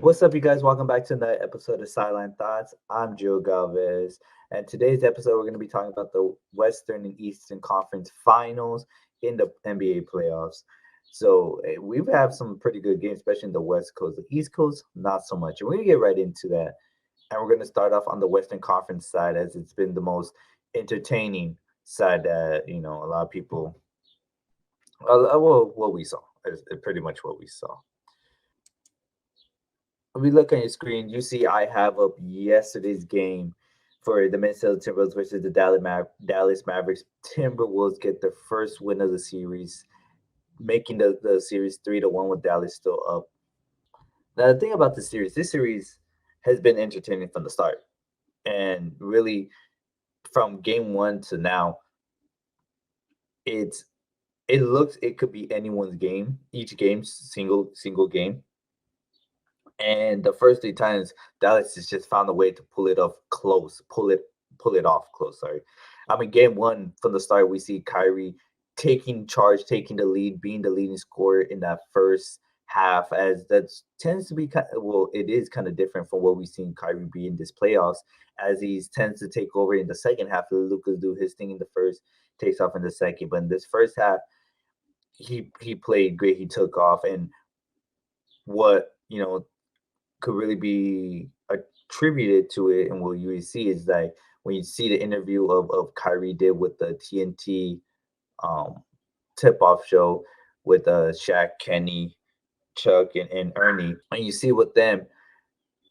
What's up, you guys? Welcome back to another episode of Sideline Thoughts. I'm Joe Galvez, and today's episode we're going to be talking about the Western and Eastern Conference Finals in the NBA playoffs. So we have some pretty good games, especially in the West Coast. The East Coast, not so much. And we're going to get right into that. And we're going to start off on the Western Conference side, as it's been the most entertaining side that a lot of people. Well, what we saw is pretty much what we saw. When we look on your screen, you see I have up yesterday's game for the Minnesota Timberwolves versus the Dallas Mavericks. Timberwolves get the first win of the series, making the series 3-1 with Dallas still up. Now, the thing about this series has been entertaining from the start. And really, from game one to now, it's it could be anyone's game. Each game's single game. And the first three times, Dallas has just found a way to pull it off close, pull it off close. Sorry, I mean game one from the start, we see Kyrie taking charge, taking the lead, being the leading scorer in that first half. As that tends to be it is kind of different from what we've seen Kyrie be in this playoffs, as he tends to take over in the second half. Lucas do his thing in the first, takes off in the second, but in this first half, he played great. He took off, and what could really be attributed to it, and what you see is that when you see the interview of Kyrie did with the TNT um, tip-off show with Shaq, Kenny, Chuck, and Ernie, and you see with them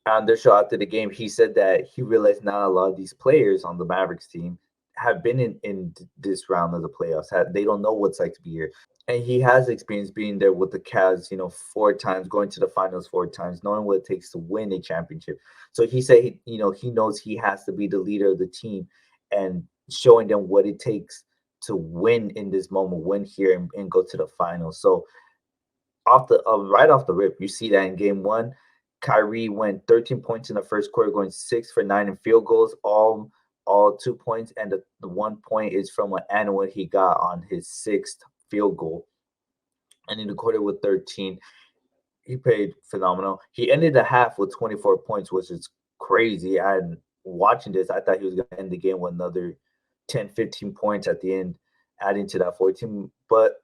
on their show after the game, he said that he realized not a lot of these players on the Mavericks team have been in this round of the playoffs. They don't know what it's like to be here, and he has experience being there with the Cavs, four times, going to the finals four times, knowing what it takes to win a championship. So he said, he knows he has to be the leader of the team and showing them what it takes to win in this moment, win here and go to the finals. So right off the rip, you see that in game one, Kyrie went 13 points in the first quarter, going 6 for 9 in field goals, all 2 points, and the 1 point is from an and one he got on his sixth field goal. And in the quarter with 13, he played phenomenal. He ended the half with 24 points, which is crazy. And watching this, I thought he was going to end the game with another 10, 15 points at the end, adding to that 14. But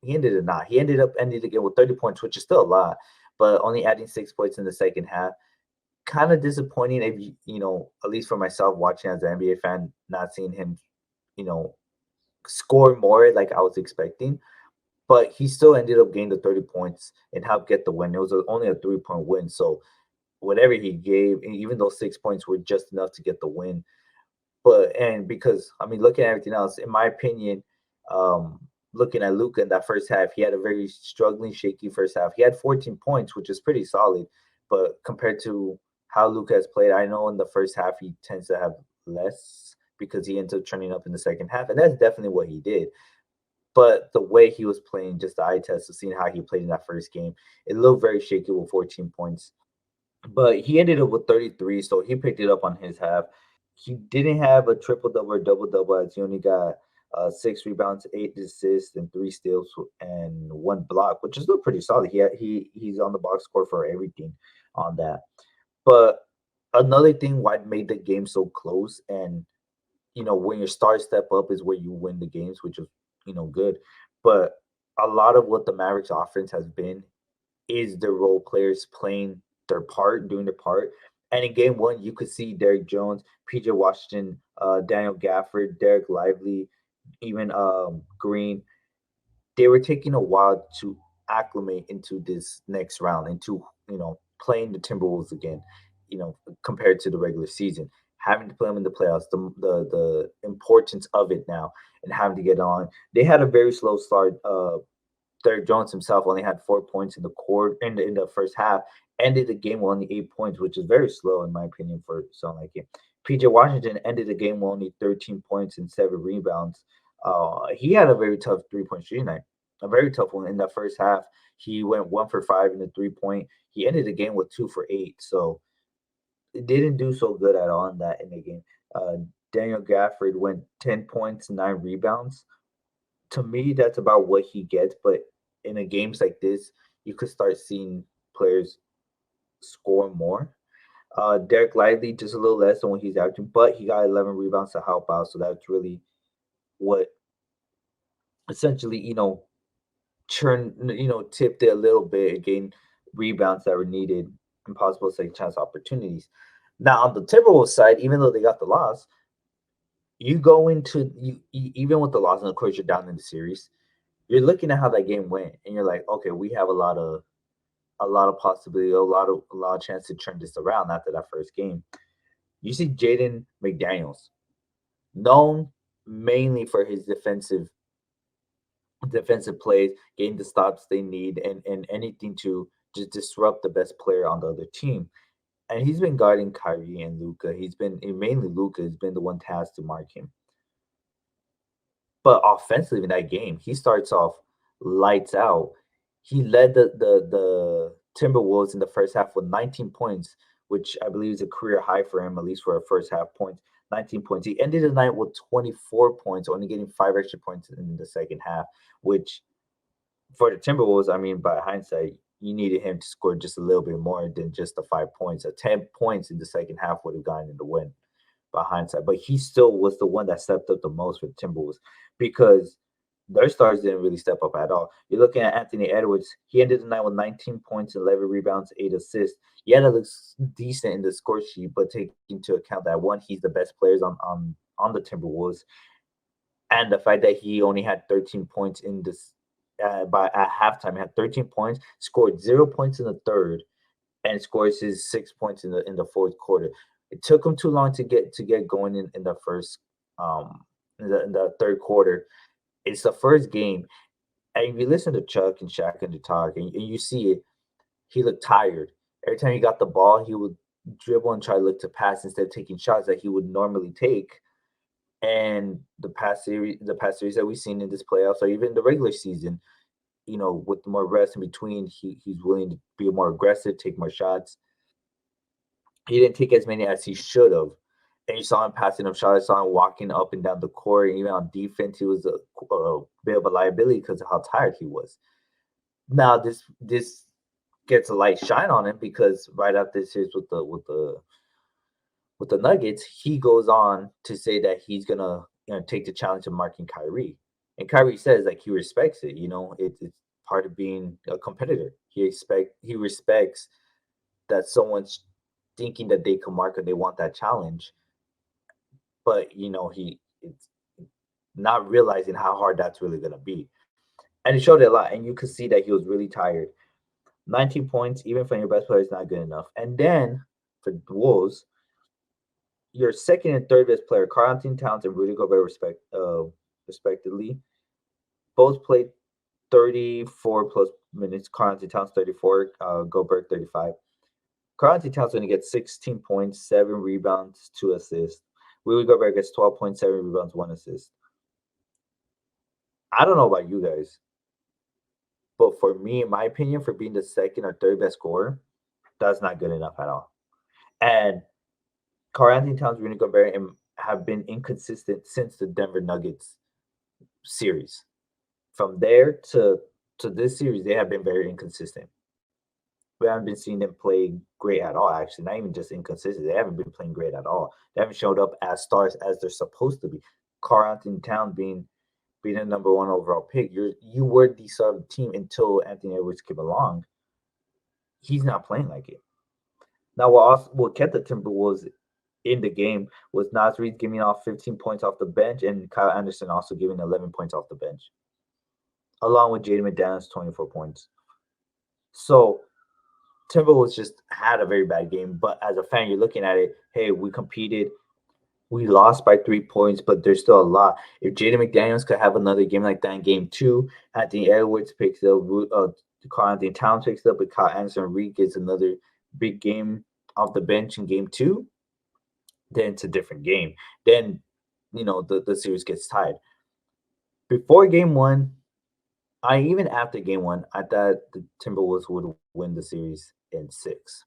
he ended it not. He ended up ending the game with 30 points, which is still a lot, but only adding 6 points in the second half. Kind of disappointing if at least for myself watching as an NBA fan, not seeing him, you know, score more like I was expecting. But he still ended up getting the 30 points and helped get the win. It was only a 3-point win. So whatever he gave, even those 6 points were just enough to get the win. And because I mean, looking at everything else, in my opinion, looking at Luka in that first half, he had a very struggling, shaky first half. He had 14 points, which is pretty solid, but compared to how Luka has played, I know in the first half he tends to have less because he ends up turning up in the second half, and that's definitely what he did. But the way he was playing, just the eye test of seeing how he played in that first game, it looked very shaky with 14 points. But he ended up with 33, so he picked it up on his half. He didn't have a triple double or double double, as he only got 6 rebounds, 8 assists, and 3 steals and 1 block, which is still pretty solid. He's on the box score for everything on that. But another thing why it made the game so close, and when your stars step up is where you win the games, which is good. But a lot of what the Mavericks offense has been is the role players playing their part, doing their part. And in game one, you could see Derek Jones, PJ Washington, Daniel Gafford, Derek Lively, even Green. They were taking a while to acclimate into this next round, into playing the Timberwolves again. Compared to the regular season, having to play them in the playoffs, the importance of it now, and having to get on. They had a very slow start. Derek Jones himself only had 4 points in the court in the first half, ended the game with only 8 points, which is very slow in my opinion for something like it. PJ Washington ended the game with only 13 points and 7 rebounds. He had a very tough 3-point shooting night, a very tough one in that first half. He went 1 for 5 in the 3-point. He ended the game with 2 for 8. So it didn't do so good at all in the game. Uh, Daniel Gafford went 10 points, 9 rebounds. To me, that's about what he gets. But in a games like this, you could start seeing players. score more. Derek Lively just a little less than what he's averaging, but he got 11 rebounds to help out, so that's really what essentially tipped it a little bit and gained rebounds that were needed and possible second chance opportunities. Now on the Timberwolves side, even though they got the loss, you go into even with the loss, and of course you're down in the series, you're looking at how that game went, and you're like, okay, we have a lot of possibility, a lot of chance to turn this around after that first game. You see Jaden McDaniels, known mainly for his defensive plays, getting the stops they need, and anything to just disrupt the best player on the other team. And he's been guarding Kyrie and Luca. He's been mainly Luca has been the one tasked to mark him. But offensively in that game, he starts off lights out. He led the Timberwolves in the first half with 19 points, which I believe is a career high for him, at least for a first half points. 19 points. He ended the night with 24 points, only getting 5 extra points in the second half, which for the Timberwolves, I mean, by hindsight, you needed him to score just a little bit more than just the 5 points. 10 points in the second half would have gotten in the win by hindsight. But he still was the one that stepped up the most for the Timberwolves because their stars didn't really step up at all. You're looking at Anthony Edwards. He ended the night with 19 points, 11 rebounds, 8 assists. Yeah, that looks decent in the score sheet, but take into account that one, he's the best players on the Timberwolves, and the fact that he only had 13 points in this by at halftime, he had 13 points, scored 0 points in the third, and scores his 6 points in the fourth quarter. It took him too long to get going in the first in the third quarter. It's the first game, and if you listen to Chuck and Shaq and the talk, and you see it, he looked tired. Every time he got the ball, he would dribble and try to look to pass instead of taking shots that he would normally take. And the past series that we've seen in this playoffs, or even the regular season, with more rest in between, he's willing to be more aggressive, take more shots. He didn't take as many as he should have. And you saw him passing up shots. I saw him walking up and down the court. And even on defense, he was a bit of a liability because of how tired he was. Now this gets a light shine on him because right after this series with the Nuggets, he goes on to say that he's gonna take the challenge of marking Kyrie. And Kyrie says like he respects it. It's part of being a competitor. He respects that someone's thinking that they can mark or they want that challenge, but he it's not realizing how hard that's really gonna be. And it showed a lot, and you could see that he was really tired. 19 points, even from your best player, is not good enough. And then for the Wolves, your second and third best player, Karl-Anthony Towns and Rudy Gobert, respectively, both played 34 plus minutes. Karl-Anthony Towns 34, Gobert 35. Karl-Anthony Towns only gets 16 points, 7 rebounds, 2 assists. Rudy Gobert gets 12.7 rebounds, 1 assist. I don't know about you guys, but for me, in my opinion, for being the second or third best scorer, that's not good enough at all. And Karl-Anthony Towns, Rudy Gobert, have been inconsistent since the Denver Nuggets series. From there to this series, they have been very inconsistent. We haven't been seeing them play great at all. Actually, not even just inconsistent. They haven't been playing great at all. They haven't showed up as stars as they're supposed to be. Karl-Anthony Towns being a number one overall pick, you were the sort of team until Anthony Edwards came along. He's not playing like it. Now, what kept the Timberwolves in the game was Naz Reid giving off 15 points off the bench and Kyle Anderson also giving 11 points off the bench, along with Jaden McDaniels 24 points. So Timberwolves just had a very bad game. But as a fan, you're looking at it, hey, we competed. We lost by 3 points, but there's still a lot. If Jaden McDaniels could have another game like that in game two, Anthony Edwards picks up, Karl Anthony Towns picks up, but Kyle Anderson Reed gets another big game off the bench in game two, then it's a different game. Then, the series gets tied. Before game one, even after game one, I thought the Timberwolves would win the series in six.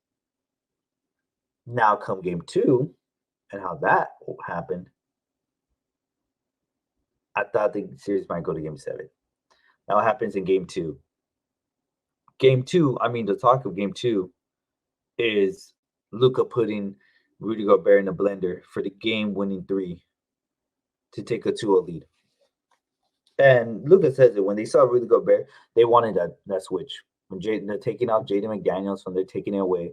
Now, come game two, and how that happened, I thought the series might go to game seven. Now, what happens in game two? Game two, I mean, the talk of game two, is Luca putting Rudy Gobert in a blender for the game-winning three to take a 2-0 lead. And Luca says it when they saw Rudy Gobert, they wanted that switch. When they're taking out Jaden McDaniels, when they're taking it away,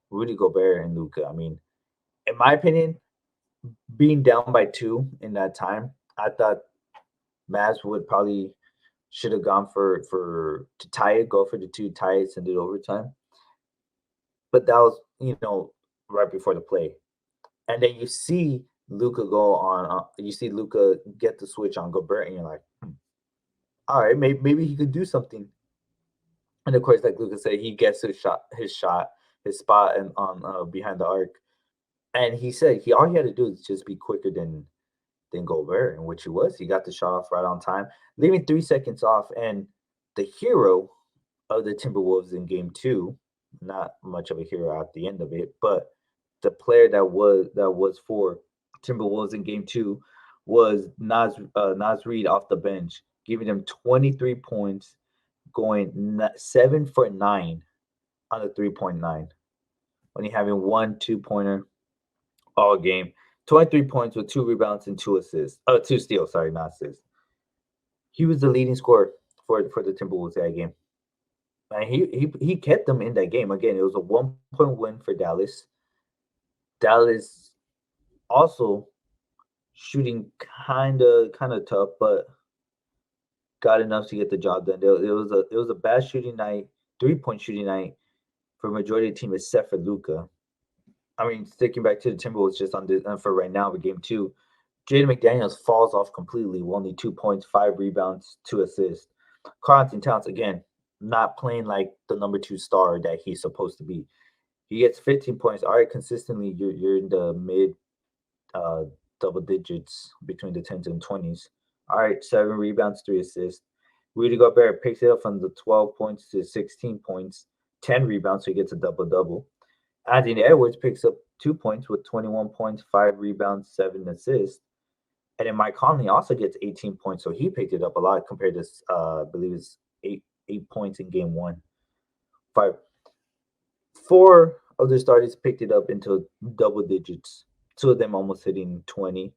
Rudy Gobert and Luca. I mean, in my opinion, being down by two in that time, I thought Mavs would probably should have gone for to tie it, go for the two, tie it, send it overtime. But that was right before the play, and then you see Luca go on. You see Luca get the switch on Gobert, and you're like, all right, maybe he could do something. And of course, like Luca said, he gets his spot, and on behind the arc. And he said all he had to do is just be quicker than Gobert, and which he was. He got the shot off right on time, leaving 3 seconds off. And the hero of the Timberwolves in game two, not much of a hero at the end of it, but the player that was for Timberwolves in game two was Naz Reid off the bench, giving them 23 points, going 7 for 9 on the 3.9, only having one 2 pointer all game. 23 points with 2 rebounds and 2 assists. Two steals, sorry, not assists. He was the leading scorer for the Timberwolves that game. And he kept them in that game. Again, it was a 1 point win for Dallas. Dallas also shooting kind of tough, but got enough to get the job done. It was a bad shooting night, 3 point shooting night for majority of the team except for Luca. I mean, sticking back to the Timberwolves just on this for right now with game two, Jaden McDaniels falls off completely with only 2 points, 5 rebounds, 2 assists. Karl-Anthony Towns again not playing like the number two star that he's supposed to be. He gets 15 points. All right, consistently you're in the mid uh, double digits between the tens and twenties. All right, 7 rebounds, 3 assists. Rudy Gobert picks it up from the 12 points to 16 points, 10 rebounds, so he gets a double double. Anthony Edwards picks up 2 points with 21 points, 5 rebounds, 7 assists. And then Mike Conley also gets 18 points, so he picked it up a lot compared to, I believe it's 8 points in game one. Five, four of the starters picked it up into double digits. Two of them almost hitting 20,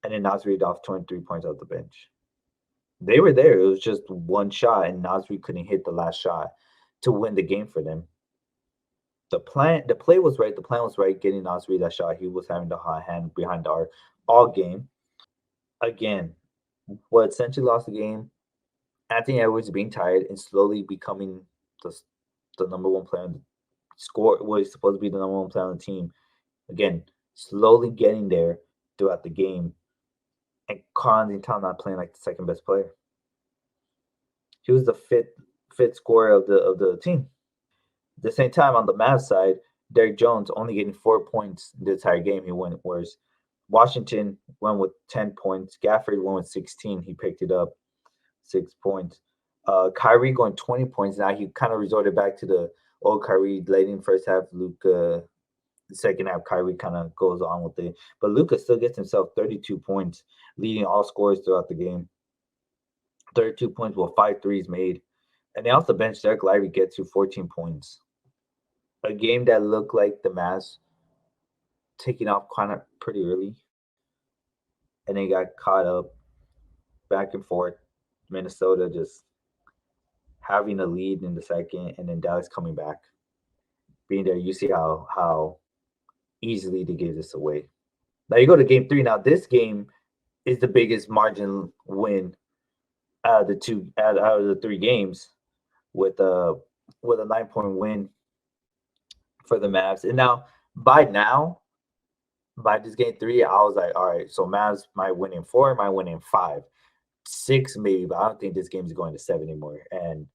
and then Nasri off 23 points off the bench. They were there. It was just one shot, and Nasri couldn't hit the last shot to win the game for them. The play was right. The plan was right. Getting Nasri that shot, he was having the hot hand behind the arc all game. Again, what essentially lost the game, Anthony Edwards being tired and slowly becoming the, the number one player on the score, what is supposed to be the number one player on the team. Again, slowly getting there throughout the game, and Karl-Anthony Towns not playing like the second best player. He was the fifth scorer of the team. At the same time, on the Mavs side, Derrick Jones only getting 4 points the entire game. He went, whereas Washington went with 10 points. Gafford went with 16. He picked it up, 6 points. Kyrie going 20 points. Now he kind of resorted back to the old Kyrie late in first half. Luka, the second half, Kyrie kind of goes on with it. But Luka still gets himself 32 points, leading all scorers throughout the game. 32 points with 5 threes made. And they also benched Derek Lively gets to 14 points. A game that looked like the Mavs taking off kind of pretty early. And they got caught up back and forth. Minnesota just having a lead in the second, and then Dallas coming back. Being there, you see how easily they gave this away. Now you go to game three. Now this game is the biggest margin win out of the 3 games with a 9 point win for the Mavs. And now by this game three, I was like, all right, so Mavs might win in 4, might win in 5, 6 maybe, but I don't think this game is going to 7 anymore. And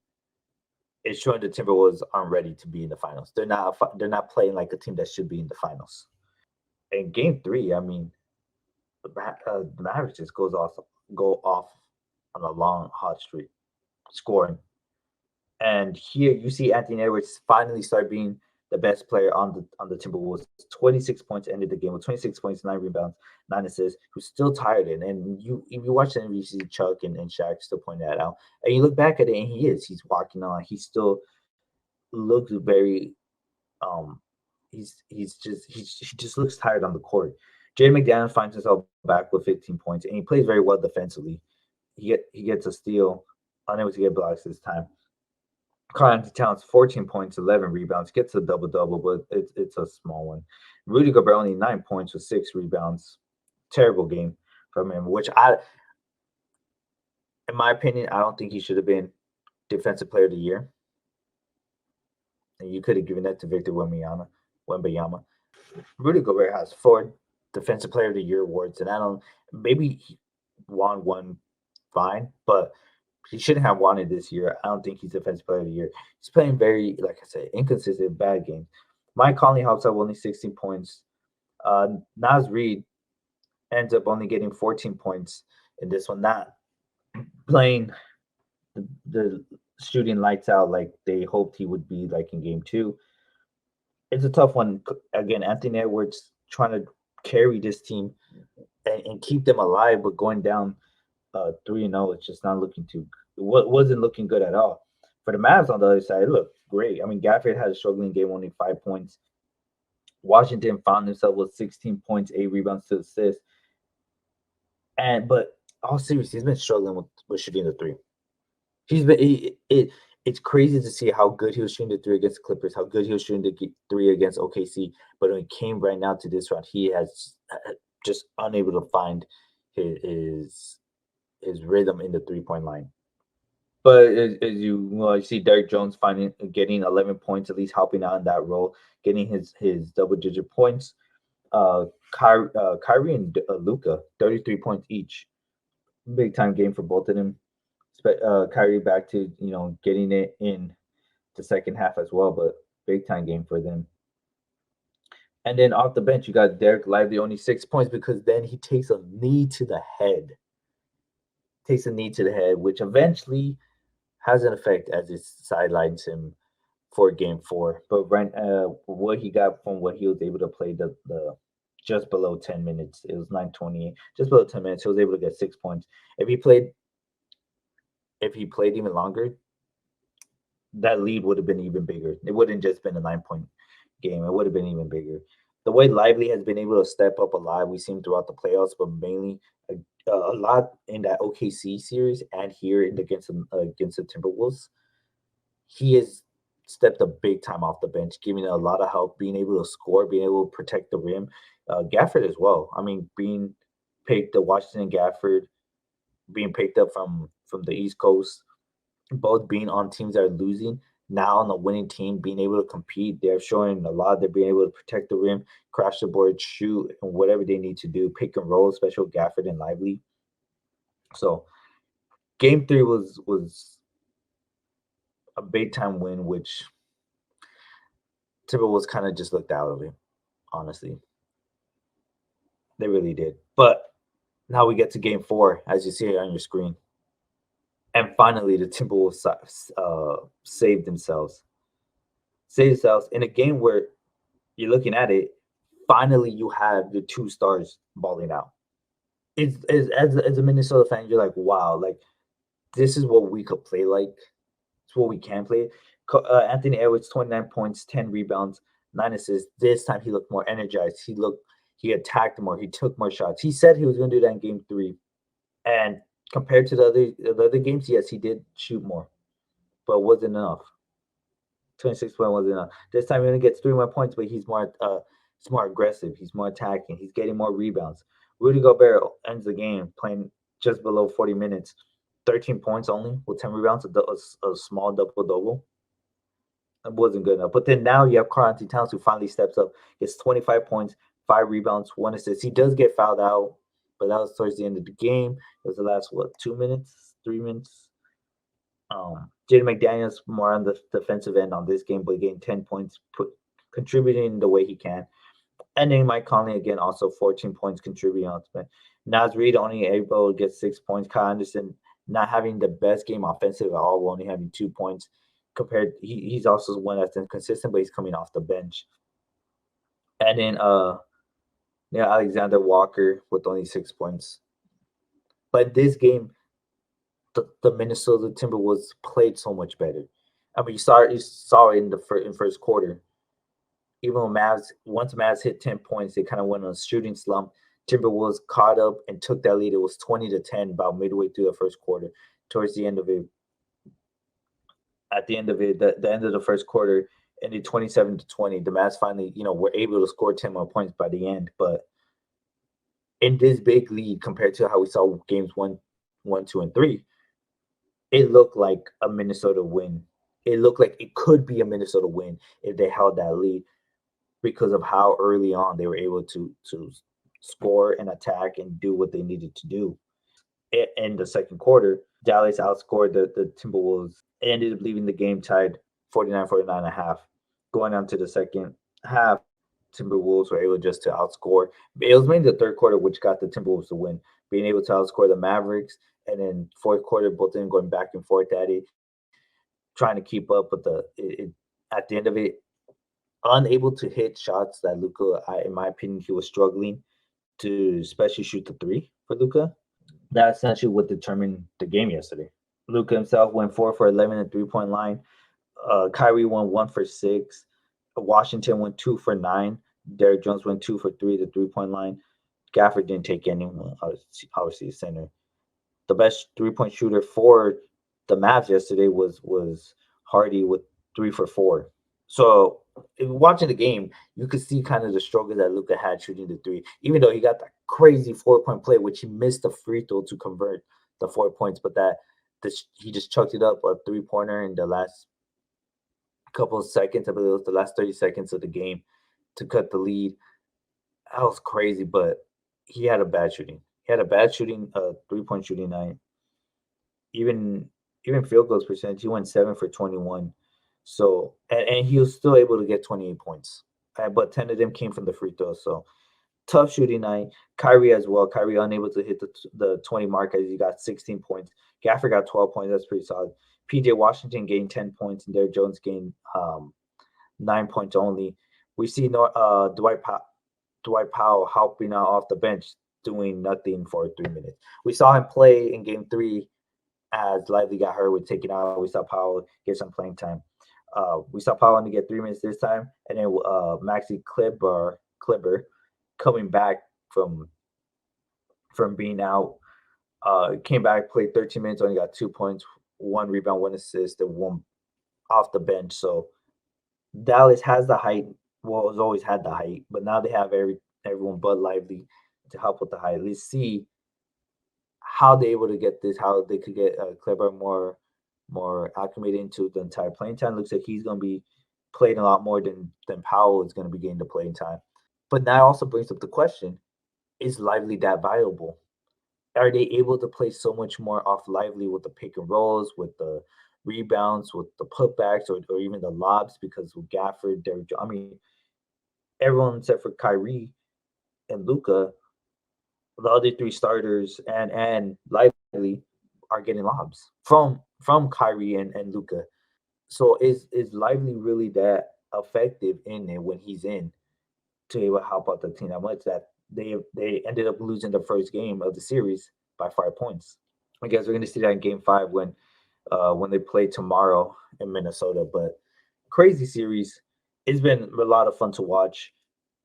it's showing the Timberwolves aren't ready to be in the finals. They're not playing like a team that should be in the finals. In game three, I mean, the Mavericks just go off on a long hot streak, scoring. And here you see Anthony Edwards finally start being the best player on the Timberwolves. 26 points ended the game with 26 points, 9 rebounds, 9 assists. Who's still tired, and you if you watch the interview, you see Chuck and Shaq still pointing that out. And you look back at it, and he's walking on. He still looks very he just looks tired on the court. Jaden McDaniels finds himself back with 15 points, and he plays very well defensively. He gets a steal, unable to get blocks this time. Karl-Anthony Towns, 14 points, 11 rebounds, gets a double double, but it's a small one. Rudy Gobert only 9 points with 6 rebounds. Terrible game from him, which in my opinion, I don't think he should have been Defensive Player of the Year. And you could have given that to Victor Wembanyama. Rudy Gobert has 4 Defensive Player of the Year awards, and I don't maybe he won one fine, but he shouldn't have won it this year. I don't think he's Defensive Player of the Year. He's playing very, like I said, inconsistent, bad games. Mike Conley helps out with only 16 points. Naz Reid ends up only getting 14 points in this one, not playing the shooting lights out like they hoped he would be like in game two. It's a tough one. Again, Anthony Edwards trying to carry this team and keep them alive, but going down 3-0, it's just not looking too. Wasn't looking good at all. For the Mavs on the other side, it looked great. I mean, Gafford had a struggling game, only 5 points. Washington found himself with 16 points, 8 rebounds to assist. But all series, he's been struggling with shooting the three. It's crazy to see how good he was shooting the three against the Clippers, how good he was shooting the three against OKC. But when it came right now to this round, he has just unable to find his rhythm in the 3-point line. But as you see Derrick Jones getting 11 points, at least helping out in that role, getting his double-digit points. Kyrie and Luka, 33 points each. Big time game for both of them. Kyrie back to getting it in the second half as well, but big time game for them. And then off the bench, you got Derek Lively, only 6 points because then he takes a knee to the head. Which eventually has an effect as it sidelines him for game 4. But what he got from what he was able to play the just below 10 minutes, it was 9:28, just below 10 minutes, he was able to get 6 points. If he played even longer, that lead would have been even bigger. It wouldn't just been a 9-point game. It would have been even bigger. The way Lively has been able to step up a lot, we've seen throughout the playoffs, but mainly a lot in that OKC series and here against the Timberwolves. He has stepped up big time off the bench, giving a lot of help, being able to score, being able to protect the rim. Gafford as well. I mean, being picked, the Washington Gafford being picked up from the East Coast, both being on teams that are losing, now on the winning team, being able to compete. They're showing a lot. They're being able to protect the rim, crash the board, shoot, and whatever they need to do, pick and roll, especially Gafford and Lively. So game 3 was a big time win, which Timberwolves kind of just looked out of it, honestly. They really did. But now we get to game 4, as you see it on your screen. And finally, the Timberwolves saved themselves. In a game where you're looking at it, finally you have the 2 stars balling out. As a Minnesota fan, you're like, wow, like this is what we could play like. It's what we can play. Anthony Edwards, 29 points, 10 rebounds, 9 assists. This time he looked more energized. He attacked more. He took more shots. He said he was going to do that in game 3. And compared to the other games, yes, he did shoot more, but it wasn't enough. 26 points wasn't enough. This time he only gets 3 more points, but he's more aggressive. He's more attacking. He's getting more rebounds. Rudy Gobert ends the game playing just below 40 minutes, 13 points only with 10 rebounds, a small double-double. It wasn't good enough. But then now you have Karl-Anthony Towns who finally steps up, gets 25 points, 5 rebounds, 1 assist. He does get fouled out, but that was towards the end of the game. It was the last, 2 minutes, 3 minutes? Jaden McDaniels more on the defensive end on this game, but getting 10 points, contributing the way he can. And then Mike Conley, again, also 14 points contributing on it. Naz Reid only able to get 6 points. Kyle Anderson not having the best game offensive at all, only having 2 points. He's also one that's inconsistent, but he's coming off the bench. And then Alexander Walker with only 6 points. But this game, the Minnesota Timberwolves played so much better. I mean, you saw it in the first quarter. Even when Mavs once Mavs hit 10 points, they kind of went on a shooting slump. Timberwolves caught up and took that lead. It was 20-10 about midway through the first quarter. Towards the end of it, the end of the first quarter, ended 27-20. The Mavs finally, were able to score 10 more points by the end. But in this big lead compared to how we saw games one, two, and three, it looked like a Minnesota win. It looked like it could be a Minnesota win if they held that lead because of how early on they were able to score and attack and do what they needed to do. In the second quarter, Dallas outscored the Timberwolves. It ended up leaving the game tied 49-49 and a half. Going on to the second half, Timberwolves were able just to outscore. It was mainly the third quarter which got the Timberwolves to win, being able to outscore the Mavericks. And then fourth quarter, both of them going back and forth at it, trying to keep up with at the end of it, unable to hit shots that Luka, in my opinion, he was struggling to especially shoot the three for Luka. That's essentially what determined the game yesterday. Luka himself went 4 for 11 at 3 point line. Kyrie went 1 for 6. Washington went 2 for 9. Derrick Jones went 2 for 3 at the 3 point line. Gafford didn't take anyone, obviously, center. The best 3 point shooter for the Mavs yesterday was Hardy with 3 for 4. So watching the game, you could see kind of the struggle that Luka had shooting the three, even though he got that crazy 4 point play, which he missed the free throw to convert the 4 points, but he just chucked it up a 3 pointer in the last couple of seconds. I believe it was the last 30 seconds of the game to cut the lead. That was crazy, but he had a bad shooting. He had a bad shooting, 3 point shooting night. Even even field goals percentage, he went 7 for 21. So and he was still able to get 28 points. But 10 of them came from the free throws. So tough shooting night. Kyrie as well. Kyrie unable to hit the 20 mark as he got 16 points. Gafford got 12 points. That's pretty solid. PJ Washington gained 10 points, and Derrick Jones gained 9 points only. We see Dwight Powell helping out off the bench, doing nothing for 3 minutes. We saw him play in game three as Lively got hurt with taking out. We saw Powell get some playing time. We saw Powell only get 3 minutes this time, and then Maxi Kleber coming back from being out, came back, played 13 minutes, only got 2 points, 1 rebound, 1 assist, and one off the bench. So Dallas has the height. Well, has always had the height, but now they have everyone but Lively to help with the height. Let's see how they're able to get this, how they could get Kleber more acclimated into the entire playing time. Looks like he's going to be playing a lot more than Powell is going to be getting the playing time. But that also brings up the question: is Lively that valuable? Are they able to play so much more off Lively with the pick and rolls, with the rebounds, with the putbacks, or even the lobs? Because with Gafford, I mean, everyone except for Kyrie and Luca, the other three starters and Lively are getting lobs from Kyrie and Luca. So is Lively really that effective in it when he's in to able to help out the team that much that they ended up losing the first game of the series by 5 points. I guess we're gonna see that in game five when they play tomorrow in Minnesota. But crazy series. It's been a lot of fun to watch.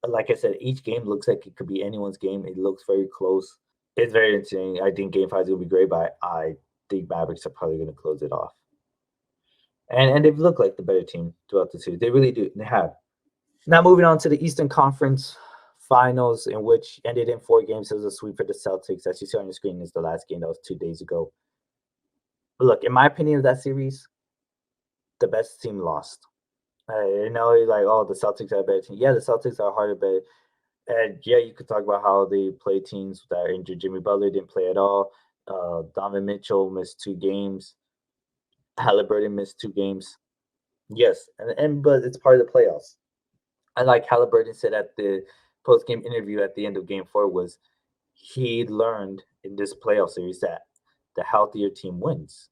Like I said, each game looks like it could be anyone's game. It looks very close. It's very interesting. I think game five is gonna be great, but I think Mavericks are probably gonna close it off. And they've looked like the better team throughout the series. They really do. They have. Now moving on to the Eastern Conference Finals, in which ended in 4 games. It was a sweep for the Celtics. As you see on your screen, is the last game that was 2 days ago. But look, in my opinion of that series, the best team lost. Like, oh, the Celtics are a better team. Yeah, the Celtics are harder, but and yeah, you could talk about how they play teams that are injured. Jimmy Butler didn't play at all. Donovan Mitchell missed 2 games. Halliburton missed 2 games. Yes, and but it's part of the playoffs. And like Halliburton said at the post game interview at the end of Game 4 was he learned in this playoff series that the healthier team wins,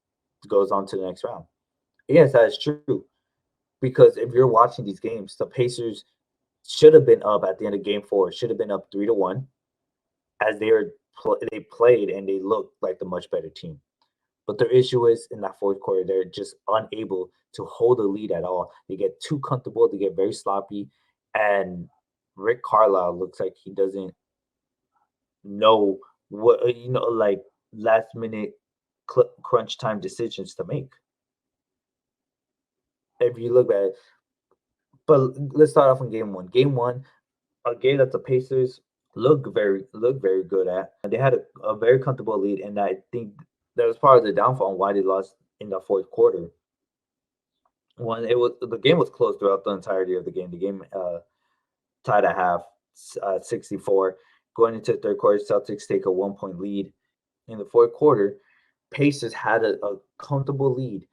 goes on to the next round. Yes, that is true. Because if you're watching these games, the Pacers should have been up at the end of Game 4, should have been up 3-1 as they played and they looked like the much better team. But their issue is in that fourth quarter, they're just unable to hold a lead at all. They get too comfortable, they get very sloppy, And Rick Carlisle looks like he doesn't know what like last minute crunch time decisions to make. If you look at it, but let's start off in game one. Game one, a game that the Pacers look very good at. And they had a very comfortable lead, and I think that was part of the downfall and why they lost in the fourth quarter. When the game was close throughout the entirety of the game. The game tied at half, 64. Going into the third quarter, Celtics take a 1 point lead. In the fourth quarter, Pacers had a comfortable lead,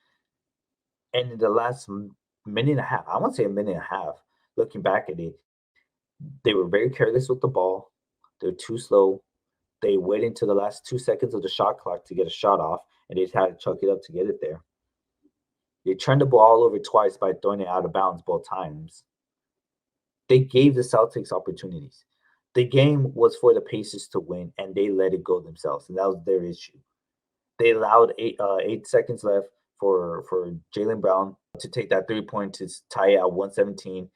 and in the last minute and a half, I want to say a minute and a half, looking back at it, they were very careless with the ball. They're too slow. They waited until the last 2 seconds of the shot clock to get a shot off, and they just had to chuck it up to get it there. They turned the ball over twice by throwing it out of bounds both times. They gave the Celtics opportunities. The game was for the Pacers to win, and they let it go themselves, and that was their issue. They allowed 8 seconds left for Jalen Brown to take that 3 point to tie it at 117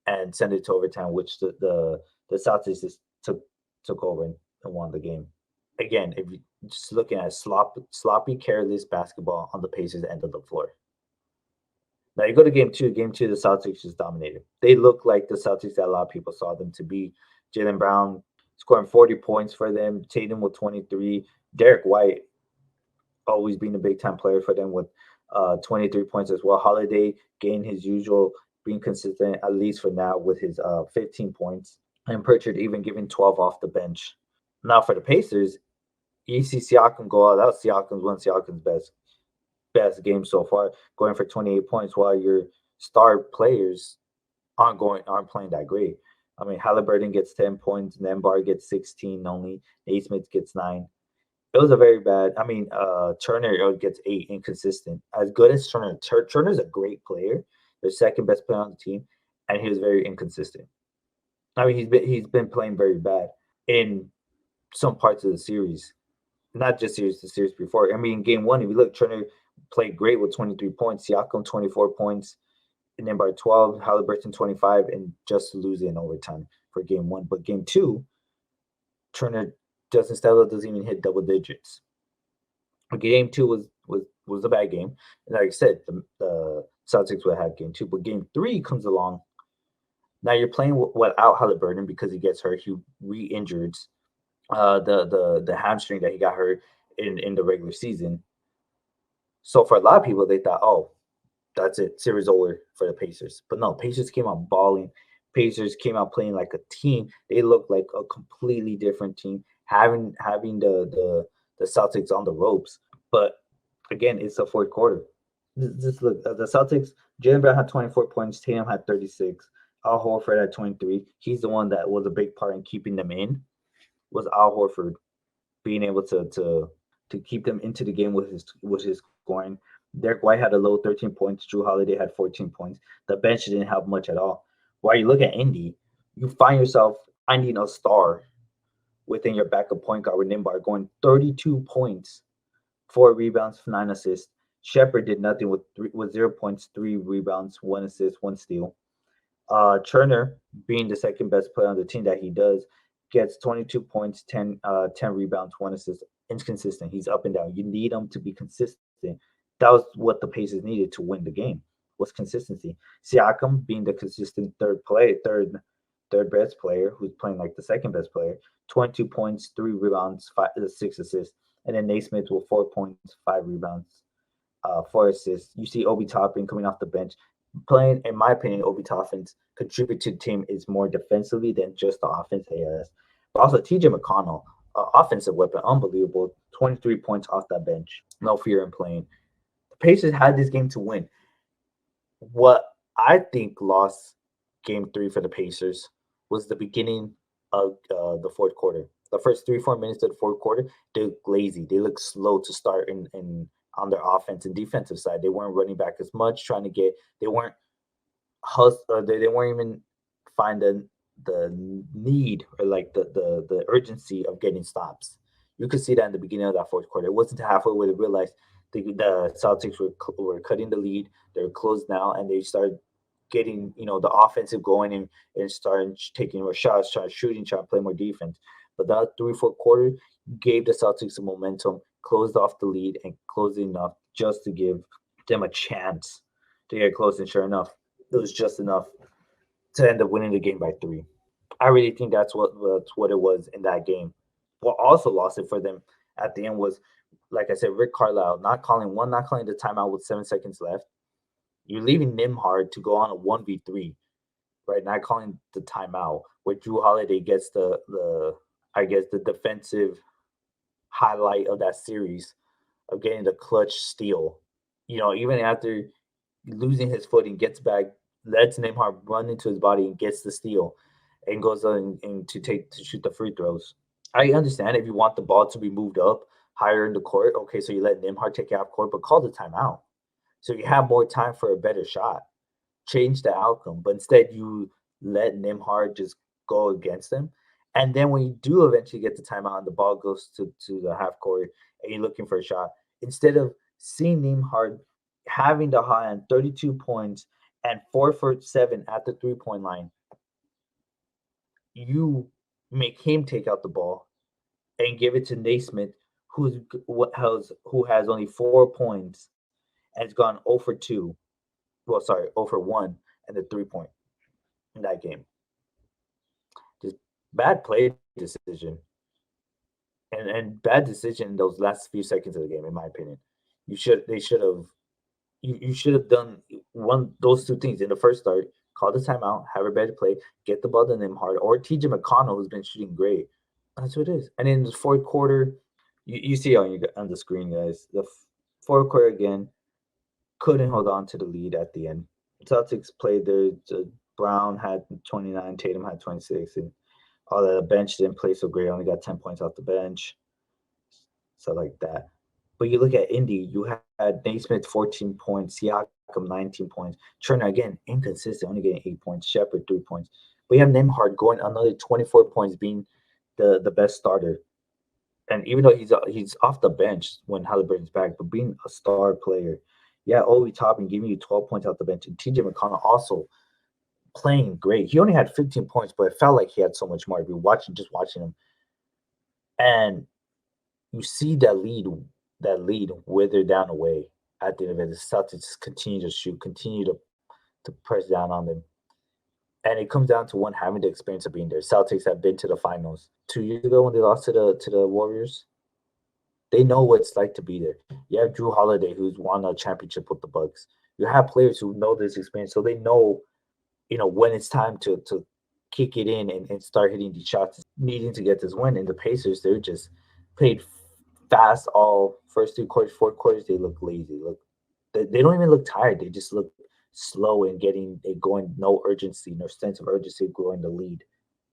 and send it to overtime, which the Celtics just took over and won the game. Again, if you just looking at sloppy, careless basketball on the Pacers end of the floor. Now you go to game two. Game two, the Celtics just dominated. They look like the Celtics that a lot of people saw them to be. Jalen Brown scoring 40 points for them. Tatum with 23. Derek White always being a big time player for them with 23 points as well. Holiday gained his usual being consistent, at least for now, with his 15 points. And Pritchard even giving 12 off the bench. Now for the Pacers, you see Siakam go out. That was Siakam's best game so far, going for 28 points while your star players aren't playing that great. I mean, Halliburton gets 10 points, Nembar gets 16 only, Naismith gets 9. It was a very bad. I mean, Turner gets 8, inconsistent. As good as Turner's a great player, the second best player on the team, and he was very inconsistent. I mean, he's been playing very bad in some parts of the series, not just the series before. I mean, game one, if you look, Turner played great with 23 points, Siakam 24 points, and then by 12, Halliburton 25, and just lose in overtime for game one. But game two, Turner doesn't even hit double digits. Game two was a bad game. And like I said, the Celtics would have had game two, but game three comes along. Now you're playing without Halliburton because he gets hurt. He re-injured the hamstring that he got hurt in the regular season. So for a lot of people, they thought, oh, that's it, series over for the Pacers. But no, Pacers came out balling. Pacers came out playing like a team. They looked like a completely different team, having the Celtics on the ropes. But again, it's the fourth quarter. Just look, the Celtics. Jalen Brown had 24 points. Tatum had 36. Al Horford had 23. He's the one that was a big part in keeping them in. Was Al Horford being able to keep them into the game with his scoring. Derek White had a low 13 points. Drew Holiday had 14 points. The bench didn't have much at all. While you look at Indy, you find yourself finding a star within your backup point guard with Nimbar going 32 points, 4 rebounds, 9 assists. Shepard did nothing with 0 points, 3 rebounds, 1 assist, 1 steal. Turner, being the second best player on the team that he does, gets 22 points, 10 rebounds, 1 assist. Inconsistent. He's up and down. You need him to be consistent. That was what the Pacers needed to win the game, was consistency. Siakam being the consistent third best player, who's playing like the second best player, 22 points, 3 rebounds, 6 assists. And then Naismith with 4 points, 5 rebounds, 4 assists. You see Obi Toppin coming off the bench, playing, in my opinion, Obi Toppin's contribute to the team is more defensively than just the offense he has. But also TJ McConnell, offensive weapon, unbelievable. 23 points off that bench. No fear in playing. The Pacers had this game to win. What I think lost game three for the Pacers was the beginning of the fourth quarter. The first 3-4 minutes of the fourth quarter, they looked lazy. They looked slow to start in on their offense and defensive side. They weren't running back as much, trying to get. They weren't they weren't even find the need or like the urgency of getting stops. You could see that in the beginning of that fourth quarter. It wasn't halfway where they realized the Celtics were cutting the lead. They were close now, and they started getting the offensive going and starting taking more shots, trying shooting, trying to play more defense. But that 3 4 quarter gave the Celtics some momentum, closed off the lead, and closed enough just to give them a chance to get close. And sure enough, it was just enough to end up winning the game by 3. I really think that's what it was in that game. What also lost it for them at the end was, like I said, Rick Carlisle not calling the timeout with 7 seconds left. You're leaving Nimhard to go on a 1v3, right? Not calling the timeout, where Drew Holiday gets the I guess the defensive highlight of that series of getting the clutch steal. Even after losing his footing, gets back, lets Neymar run into his body and gets the steal, and goes on and to shoot the free throws. I understand if you want the ball to be moved up higher in the court. Okay, so you let Nimhard take it off court, but call the timeout so you have more time for a better shot. Change the outcome, but instead you let Nimhard just go against them. And then when you do eventually get the timeout and the ball goes to the half court and you're looking for a shot, instead of seeing Nimhard having the high on 32 points and 4 for 7 at the 3 point line, you make him take out the ball and give it to Naismith, who has only 4 points and has gone 0 for 2. Well, sorry, 0 for 1 and the 3 point in that game. Just bad play decision and bad decision in those last few seconds of the game, in my opinion. They should have you should have done one those two things in the first start. Call the timeout, have a better play, get the ball to them hard, or TJ McConnell, who's been shooting great. That's what it is. And in the fourth quarter, you see on the screen, guys. Fourth quarter again couldn't hold on to the lead at the end. Celtics played their Brown had 29, Tatum had 26, and all that. The bench didn't play so great. Only got 10 points off the bench, so like that. But you look at Indy, you had Naismith 14 points, Siakam 19 points, Turner again inconsistent, only getting 8 points, Shepard 3 points. We have Nemhard going another 24 points, being the best starter. And even though he's off the bench when Halliburton's back, but being a star player, yeah, Obi Toppin giving you 12 points off the bench, and TJ McConnell also playing great. He only had 15 points, but it felt like he had so much more. If you're watching him, and you see that lead wither down away at the end of it. The Celtics just continue to shoot, continue to press down on them. And it comes down to one having the experience of being there. Celtics have been to the finals 2 years ago when they lost to the Warriors. They know what it's like to be there. You have Drew Holiday, who's won a championship with the Bucks. You have players who know this experience, so they know, when it's time to kick it in and start hitting these shots, needing to get this win. And the Pacers, they're just played fast all first 3 quarters, 4 quarters. They look lazy. They don't even look tired. They just look slow and getting it going. No urgency, no sense of urgency of growing the lead.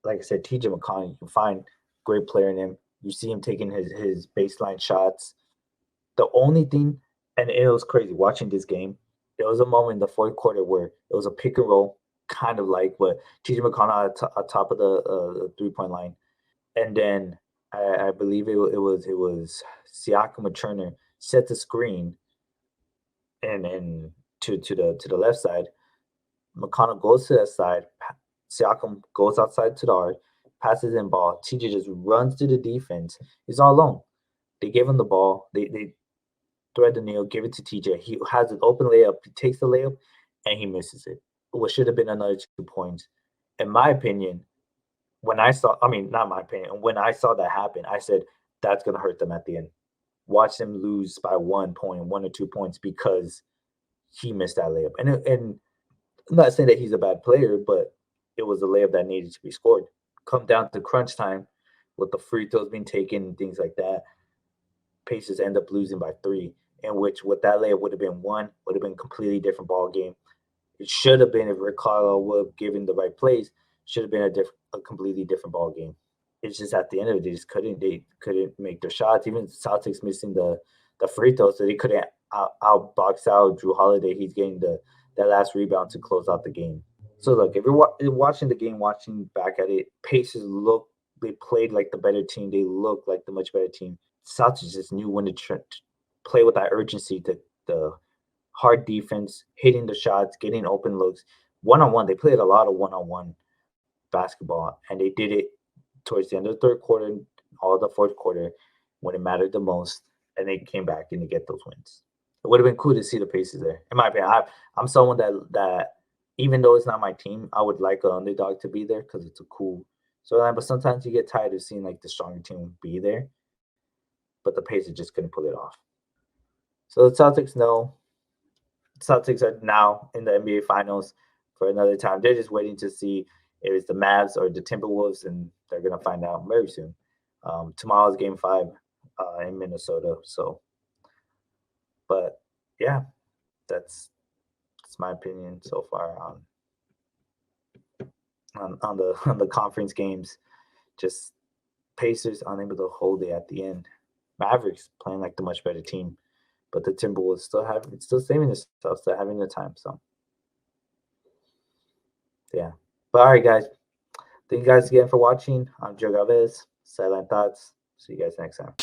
Like I said, TJ McConnell, you can find great player in him. You see him taking his baseline shots. The only thing, and it was crazy watching this game. There was a moment in the fourth quarter where it was a pick and roll, kind of like what TJ McConnell at top of the 3 point line, and then I believe it was Siakam and Turner set the screen and to the left side. McConnell goes to that side. Siakam goes outside to the arc, passes in ball. TJ just runs to the defense. He's all alone. They give him the ball. They thread the needle, give it to TJ. He has an open layup. He takes the layup and he misses it. What should have been another 2 points. In my opinion, I mean, not my opinion, when I saw that happen, I said, that's going to hurt them at the end. Watch them lose by 1 point, 1 or 2 points because he missed that layup. And I'm not saying that he's a bad player, but it was a layup that needed to be scored. Come down to crunch time with the free throws being taken and things like that. Pacers end up losing by 3, in which what that layup would have been one, would have been a completely different ball game. It should have been if Rick Carlisle would have given the right plays, should have been a completely different ball game. It's just at the end of it, they couldn't make their shots. Even Celtics missing the free throws, so they couldn't outbox out Drew Holiday. He's getting that last rebound to close out the game. So look, if you're watching the game, watching back at it, Pacers they played like the better team. They look like the much better team. Celtics just knew when to play with that urgency, the hard defense, hitting the shots, getting open looks, one-on-one. They played a lot of one-on-one basketball, and they did it towards the end of the third quarter, all the fourth quarter, when it mattered the most, and they came back and they get those wins. It would have been cool to see the Pacers there. In my opinion, I'm someone that even though it's not my team, I would like an underdog to be there because it's a cool storyline. But sometimes you get tired of seeing like the stronger team be there, but the Pacers just couldn't pull it off. So the Celtics know. Celtics are now in the NBA Finals for another time. They're just waiting to see if it's the Mavs or the Timberwolves, and they're gonna find out very soon. Tomorrow's Game 5 in Minnesota. So, but yeah, that's my opinion so far on the on the conference games. Just Pacers unable to hold it at the end. Mavericks playing like the much better team, but the Timberwolves still saving themselves, still having the time. So yeah. But all right, guys. Thank you guys again for watching. I'm Joe Galvez. Sideline Thoughts. See you guys next time.